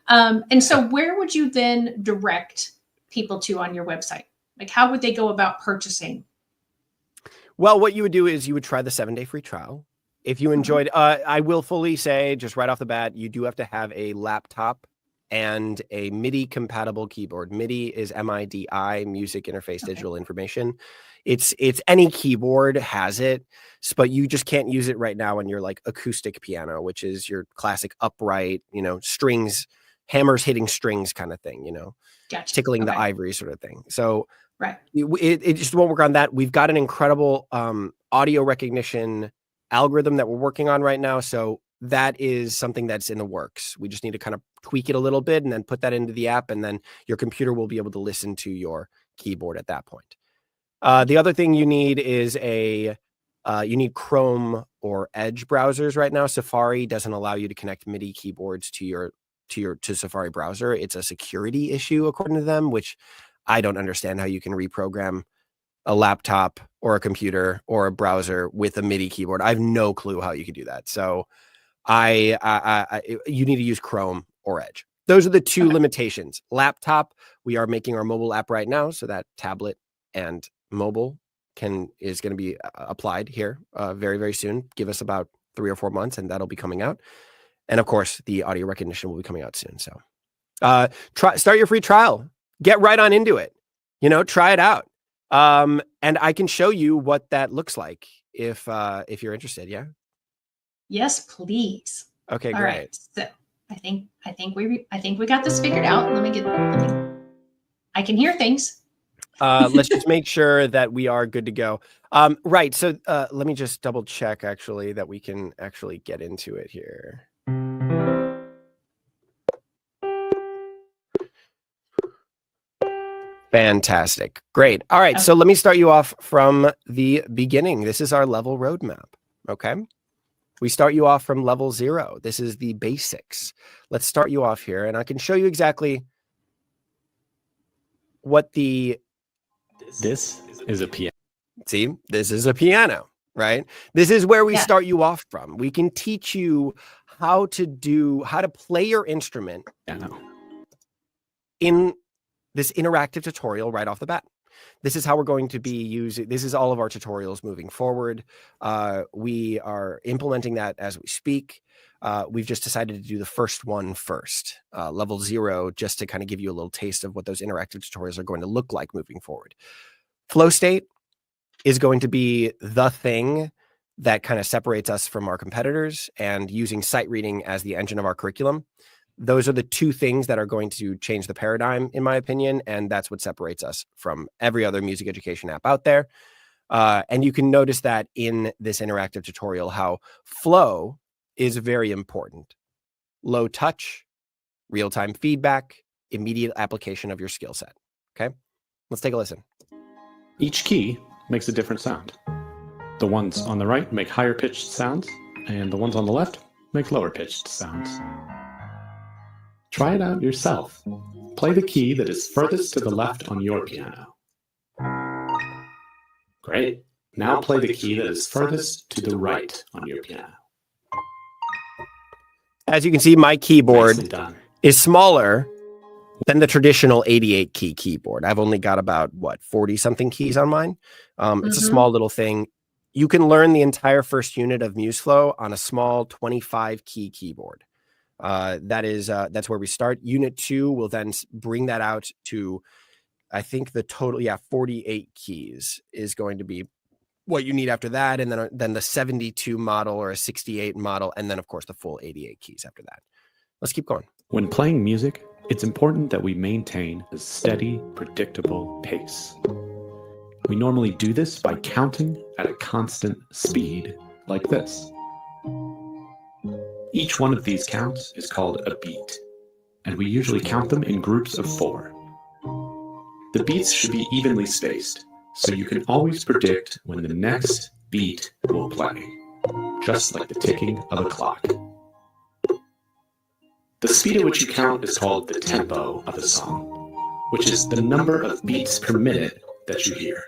And so where would you then direct people to on your website? Like, how would they go about purchasing? Well, what you would do is you would try the 7-day free trial. If you enjoyed, I will fully say, just right off the bat, you do have to have a laptop and a MIDI compatible keyboard. MIDI is MIDI, Music Interface Digital Information. It's any keyboard has it, but you just can't use it right now on your like acoustic piano, which is your classic upright, strings, hammers hitting strings kind of thing, Gotcha. Tickling the ivory sort of thing. So right. It just won't work on that. We've got an incredible audio recognition algorithm that we're working on right now. So that is something that's in the works. We just need to kind of tweak it a little bit and then put that into the app, and then your computer will be able to listen to your keyboard at that point. The other thing you need is you need Chrome or Edge browsers right now. Safari doesn't allow you to connect MIDI keyboards to Safari browser. It's a security issue according to them, which I don't understand how you can reprogram a laptop or a computer or a browser with a MIDI keyboard. I have no clue how you could do that. So you need to use Chrome or Edge. Those are the two limitations. Laptop, we are making our mobile app right now, so that tablet and mobile is going to be applied here very, very soon. Give us about 3 or 4 months, and that'll be coming out. And of course, the audio recognition will be coming out soon. So start your free trial. Get right on into it. Try it out. And I can show you what that looks like if you're interested. Yeah. Yes, please. Okay, All great. right. So I think we got this figured out. I can hear things. Let's just make sure that we are good to go. Right. So let me just double check actually that we can actually get into it here. Fantastic. Great. All right. So let me start you off from the beginning. This is our level roadmap. Okay. We start you off from level 0. This is the basics. Let's start you off here, and I can show you exactly what this is a piano. See, this is a piano, right? This is where we start you off from. We can teach you how to play your instrument in this interactive tutorial right off the bat. This is how we're going to be using, this is all of our tutorials moving forward. We are implementing that as we speak. We've just decided to do the first one first, level 0, just to kind of give you a little taste of what those interactive tutorials are going to look like moving forward. Flow state is going to be the thing that kind of separates us from our competitors, and using sight reading as the engine of our curriculum. Those are the two things that are going to change the paradigm, in my opinion, and that's what separates us from every other music education app out there. And you can notice that in this interactive tutorial, how flow is very important. Low touch, real-time feedback, immediate application of your skill set. Okay, let's take a listen. Each key makes a different sound. The ones on the right make higher pitched sounds, and the ones on the left make lower pitched sounds. Try it out yourself. Play the key that is furthest to the left on your piano. Great. Now play the key that is furthest to the right on your piano. As you can see, my keyboard is smaller than the traditional 88 key keyboard. I've only got about, 40 something keys on mine. It's a small little thing. You can learn the entire first unit of MuseFlow on a small 25 key keyboard. That's where we start. Unit 2 will then bring that out to, I think the total, 48 keys is going to be what you need after that. And then the 72 model or a 68 model. And then of course the full 88 keys after that. Let's keep going. When playing music, it's important that we maintain a steady, predictable pace. We normally do this by counting at a constant speed, like this. Each one of these counts is called a beat, and we usually count them in groups of 4. The beats should be evenly spaced, so you can always predict when the next beat will play, just like the ticking of a clock. The speed at which you count is called the tempo of a song, which is the number of beats per minute that you hear.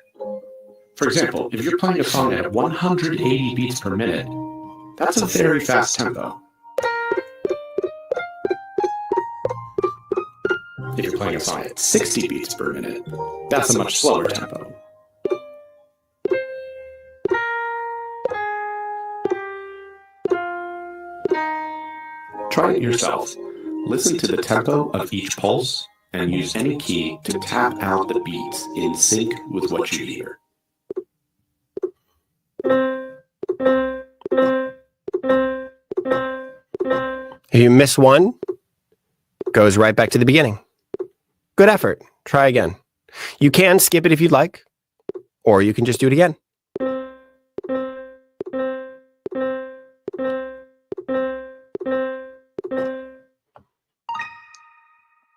For example, if you're playing a song at 180 beats per minute, that's a very fast tempo. If you're playing a song at 60 beats per minute, that's a much slower tempo. Try it yourself. Listen to the tempo of each pulse and use any key to tap out the beats in sync with what you hear. If you miss one, goes right back to the beginning. Good effort. Try again. You can skip it if you'd like, or you can just do it again.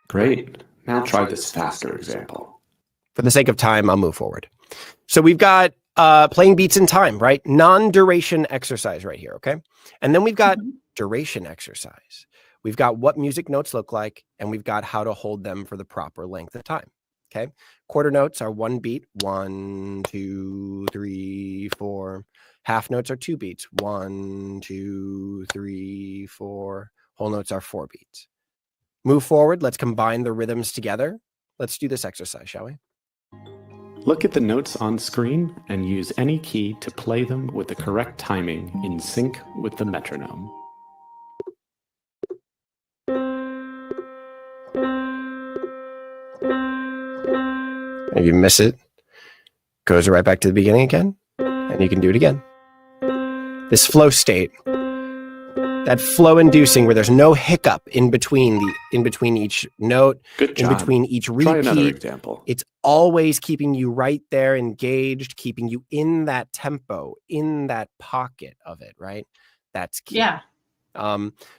Great. Now try this faster example. For the sake of time, I'll move forward. So we've got playing beats in time, right? Non-duration exercise right here, okay? And then we've got duration exercise. We've got what music notes look like, and we've got how to hold them for the proper length of time, okay? Quarter notes are 1 beat, 1, 2, 3, 4. Half notes are 2 beats, 1, 2, 3, 4. Whole notes are 4 beats. Move forward. Let's combine the rhythms together. Let's do this exercise, shall we? Look at the notes on screen and use any key to play them with the correct timing in sync with the metronome. If you miss it, goes right back to the beginning again, and you can do it again. This flow state, that flow inducing where there's no hiccup in between each note, in between each repeat. Try another example. It's always keeping you right there engaged, keeping you in that tempo, in that pocket of it, right? That's key. Yeah.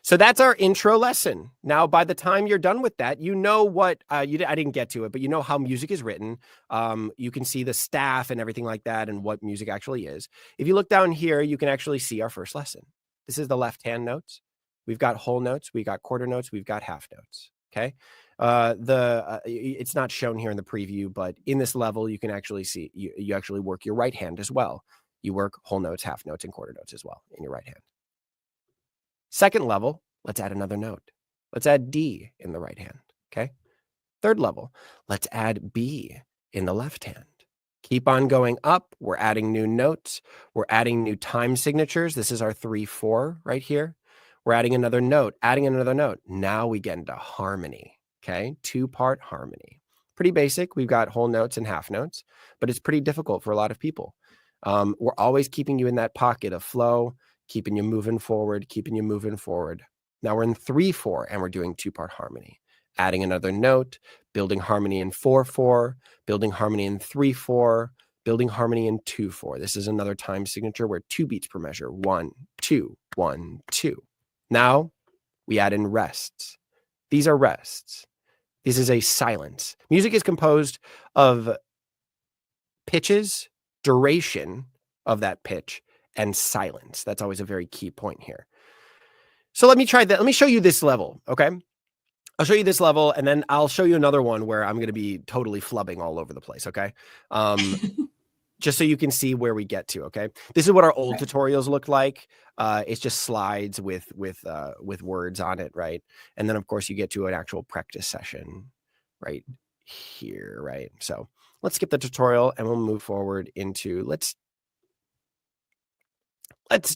So that's our intro lesson. Now, by the time you're done with that, you know what, I didn't get to it, but you know how music is written. You can see the staff and everything like that and what music actually is. If you look down here, you can actually see our first lesson. This is the left-hand notes. We've got whole notes. We've got quarter notes. We've got half notes. Okay. It's not shown here in the preview, but in this level, you can actually see, you actually work your right hand as well. You work whole notes, half notes, and quarter notes as well in your right hand. Second level, let's add another note. Let's add D in the right hand, okay? Third level, let's add B in the left hand. Keep on going up. We're adding new notes. We're adding new time signatures. This is our 3/4 right here. We're adding another note, adding another note. Now we get into harmony, okay? 2-part harmony. Pretty basic. We've got whole notes and half notes, but it's pretty difficult for a lot of people. We're always keeping you in that pocket of flow, keeping you moving forward, keeping you moving forward. Now we're in 3/4 and we're doing 2-part harmony. Adding another note, building harmony in 4/4, building harmony in 3/4, building harmony in 2/4. This is another time signature where 2 beats per measure. 1, 2, 1, 2. Now we add in rests. These are rests. This is a silence. Music is composed of pitches, duration of that pitch, and silence. That's always a very key point here. So let me try that. Let me show you this level, okay? I'll show you this level, and then I'll show you another one where I'm going to be totally flubbing all over the place, okay? Just so you can see where we get to, okay? This is what our old tutorials look like. It's just slides with words on it, right? And then, of course, you get to an actual practice session right here, right? So let's skip the tutorial, and we'll move forward into, let's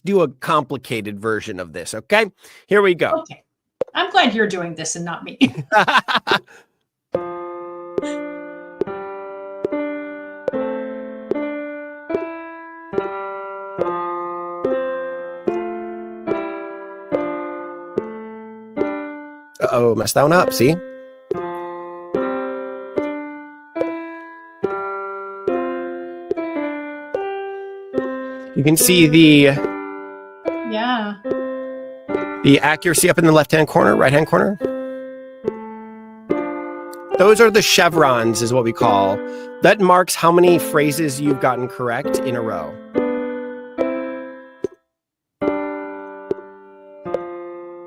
do a complicated version of this, okay? Here we go. Okay. I'm glad you're doing this and not me. Uh-oh, messed that one up, see? You can see the accuracy up in the left-hand corner, right-hand corner. Those are the chevrons, is what we call. That marks how many phrases you've gotten correct in a row.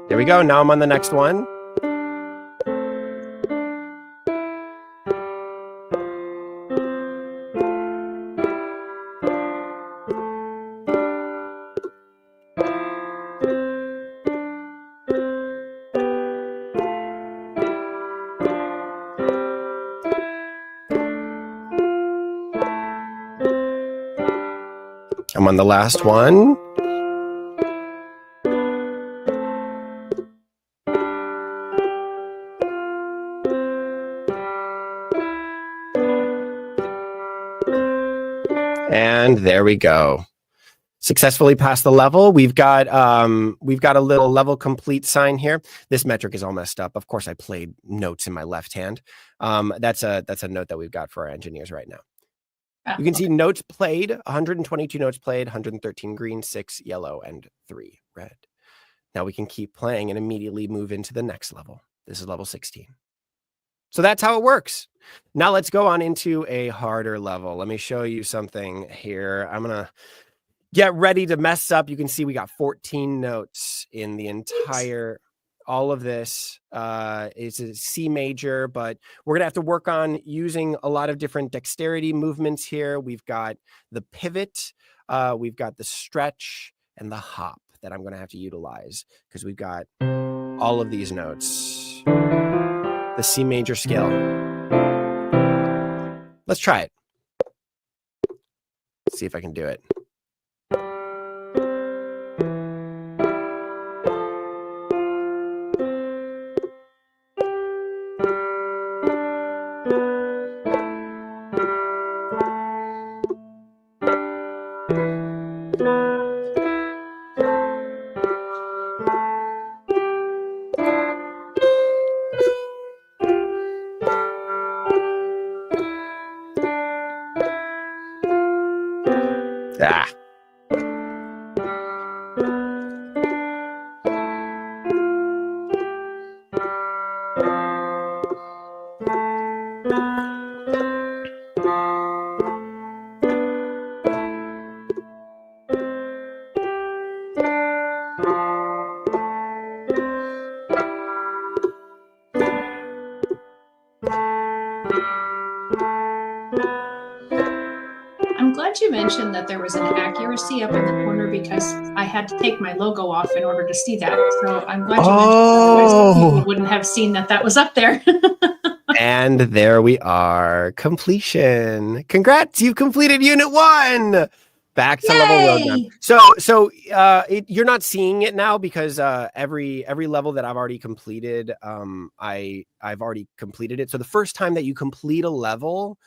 There we go. Now I'm on the next one. I'm on the last one. And there we go. Successfully passed the level. We've got a little level complete sign here. This metric is all messed up. Of course, I played notes in my left hand. That's a note that we've got for our engineers right now. You can see notes played, 122 notes played, 113 green, 6 yellow, and 3 red. Now we can keep playing and immediately move into the next level. This is level 16. So that's how it works. Now let's go on into a harder level. Let me show you something here. I'm going to get ready to mess up. You can see we got 14 notes in the entire... All of this is a C major, but we're going to have to work on using a lot of different dexterity movements here. We've got the pivot, we've got the stretch, and the hop that I'm going to have to utilize because we've got all of these notes. The C major scale. Let's try it. Let's see if I can do it. Ah. I'm glad you mentioned that there was an accuracy up in the corner because I had to take my logo off in order to see that. So I'm glad you mentioned that, otherwise people wouldn't have seen that was up there. And there we are. Completion. Congrats, you've completed Unit 1. Back to level roadmap. So you're not seeing it now because every level that I've already completed, I've already completed it. So the first time that you complete a level,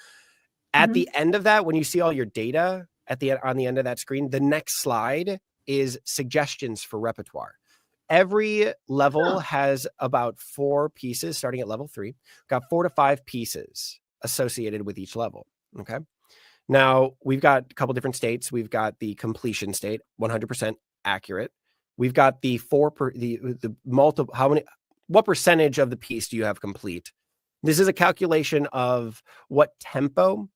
at the end of that, when you see all your data on the end of that screen, the next slide is suggestions for repertoire. Every level has about 4 pieces starting at level 3. Got 4 to 5 pieces associated with each level. Okay. Now we've got a couple different states. We've got the completion state, 100% accurate. We've got the what percentage of the piece do you have complete? This is a calculation of what tempo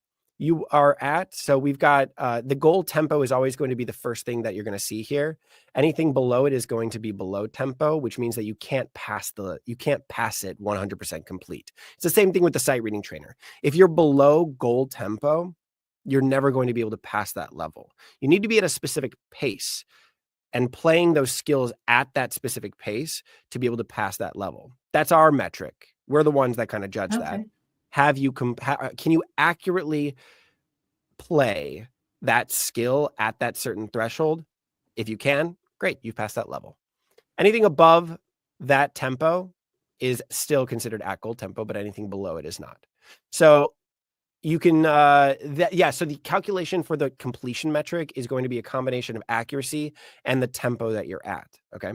you are at. So we've got the goal tempo is always going to be the first thing that you're going to see here. Anything below it is going to be below tempo, which means that you can't pass it 100% complete. It's the same thing with the sight reading trainer. If you're below goal tempo, you're never going to be able to pass that level. You need to be at a specific pace and playing those skills at that specific pace to be able to pass that level. That's our metric. We're the ones that kind of judge that. Can you accurately play that skill at that certain threshold? If you can, great, you've passed that level. Anything above that tempo is still considered at goal tempo, but anything below it is not. So you can, so the calculation for the completion metric is going to be a combination of accuracy and the tempo that you're at, okay?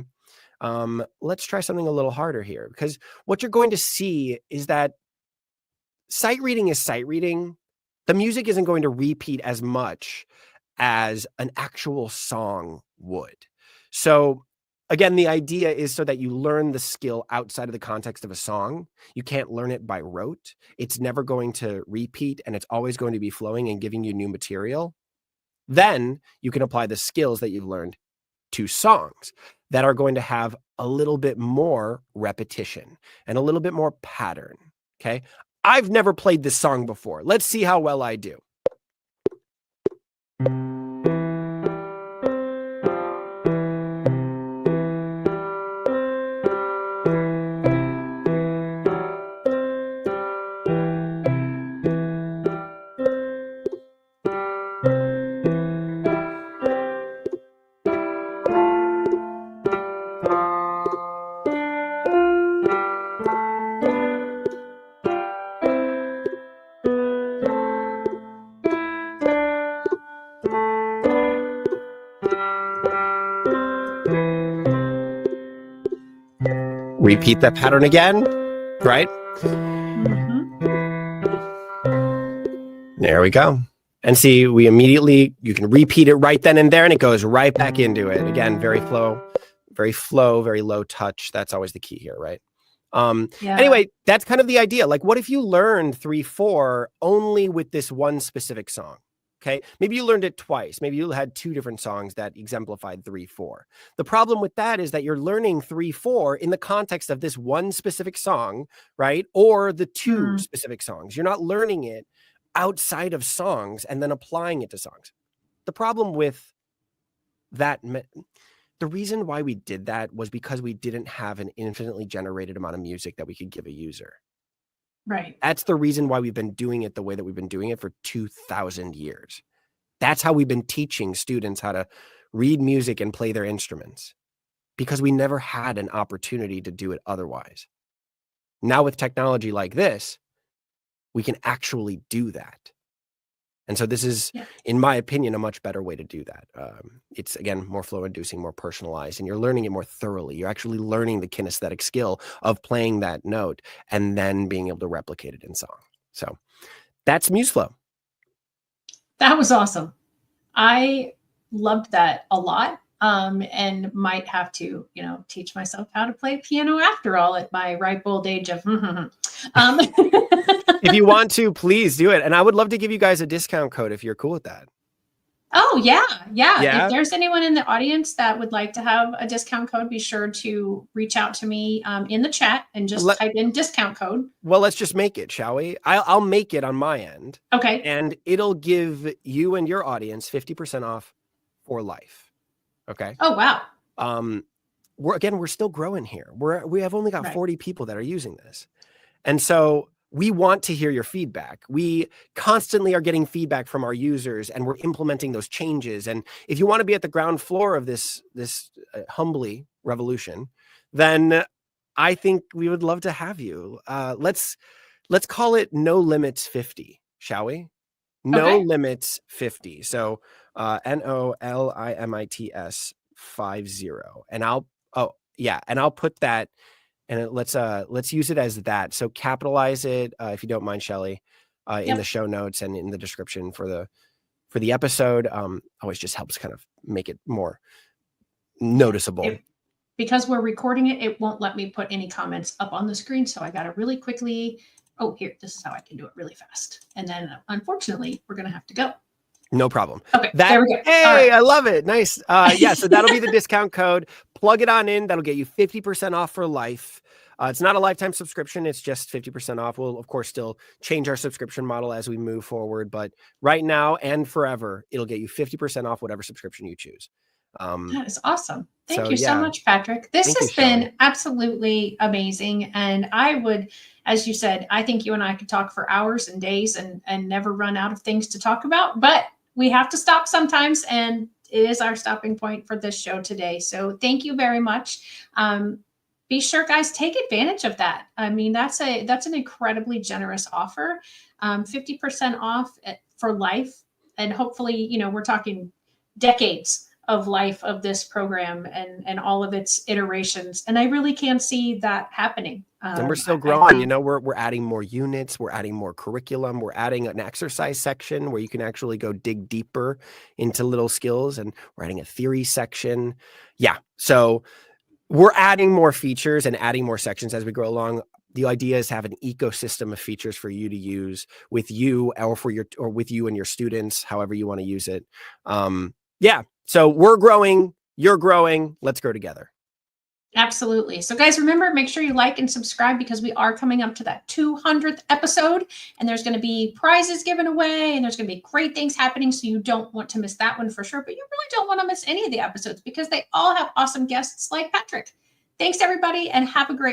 Let's try something a little harder here, because what you're going to see is that sight reading is sight reading. The music isn't going to repeat as much as an actual song would. So again, the idea is so that you learn the skill outside of the context of a song. You can't learn it by rote. It's never going to repeat, and it's always going to be flowing and giving you new material. Then you can apply the skills that you've learned to songs that are going to have a little bit more repetition and a little bit more pattern, okay? I've never played this song before. Let's see how well I do. Repeat that pattern again, right? There we go. And see, you can repeat it right then and there, and it goes right back into it. Again, very low touch. That's always the key here, right? Anyway, that's kind of the idea. Like, what if you learned 3/4 only with this one specific song? Okay, maybe you learned it twice. Maybe you had 2 different songs that exemplified 3/4. The problem with that is that you're learning 3/4 in the context of this one specific song, right? Or the 2 specific songs. You're not learning it outside of songs and then applying it to songs. The problem with that, the reason why we did that was because we didn't have an infinitely generated amount of music that we could give a user. Right. That's the reason why we've been doing it the way that we've been doing it for 2,000 years. That's how we've been teaching students how to read music and play their instruments, because we never had an opportunity to do it otherwise. Now with technology like this, we can actually do that. And so this is, in my opinion, a much better way to do that. It's, again, more flow inducing, more personalized, and you're learning it more thoroughly. You're actually learning the kinesthetic skill of playing that note and then being able to replicate it in song. So that's MuseFlow. That was awesome. I loved that a lot. And might have to, teach myself how to play piano after all at my ripe old age of. If you want to, please do it. And I would love to give you guys a discount code if you're cool with that. Oh, yeah. If there's anyone in the audience that would like to have a discount code, be sure to reach out to me in the chat and just type in discount code. Well, let's just make it, shall we? I'll make it on my end. Okay. And it'll give you and your audience 50% off for life. Okay. Oh, wow. We're still growing here. We have only got 40 people that are using this. And so we want to hear your feedback. We constantly are getting feedback from our users, and we're implementing those changes. And if you want to be at the ground floor of this humbly revolution, then I think we would love to have you. Let's call it No Limits 50, shall we? No Limits 50. So NOLIMITS 50. And I'll put that. And let's use it as that. So capitalize it, if you don't mind, Shelley, in the show notes and in the description for the episode. Always just helps kind of make it more noticeable. Because we're recording it, it won't let me put any comments up on the screen. So I got to really quickly. Oh, here, this is how I can do it really fast. And then unfortunately, we're going to have to go. No problem. Okay, there we go. Hey, right. I love it. Nice. So that'll be the discount code. Plug it on in. That'll get you 50% off for life. It's not a lifetime subscription. It's just 50% off. We'll, of course, still change our subscription model as we move forward. But right now and forever, it'll get you 50% off whatever subscription you choose. That is awesome. Thank you so much, Patrick. This has been absolutely amazing. And I would, as you said, I think you and I could talk for hours and days and never run out of things to talk about. But we have to stop sometimes. And it is our stopping point for this show today. So thank you very much. Be sure, guys, take advantage of that. I mean, that's an incredibly generous offer. 50% off for life. And hopefully, we're talking decades of life of this program and all of its iterations. And I really can see that happening. And we're still growing, we're adding more units, we're adding more curriculum, we're adding an exercise section where you can actually go dig deeper into little skills, and we're adding a theory section. Yeah. So we're adding more features and adding more sections as we go along. The idea is to have an ecosystem of features for you to use with you or with you and your students, however you want to use it. So we're growing, you're growing, let's grow together. Absolutely. So guys, remember, make sure you like and subscribe because we are coming up to that 200th episode, and there's going to be prizes given away and there's going to be great things happening. So you don't want to miss that one for sure, but you really don't want to miss any of the episodes because they all have awesome guests like Patrick. Thanks everybody, and have a great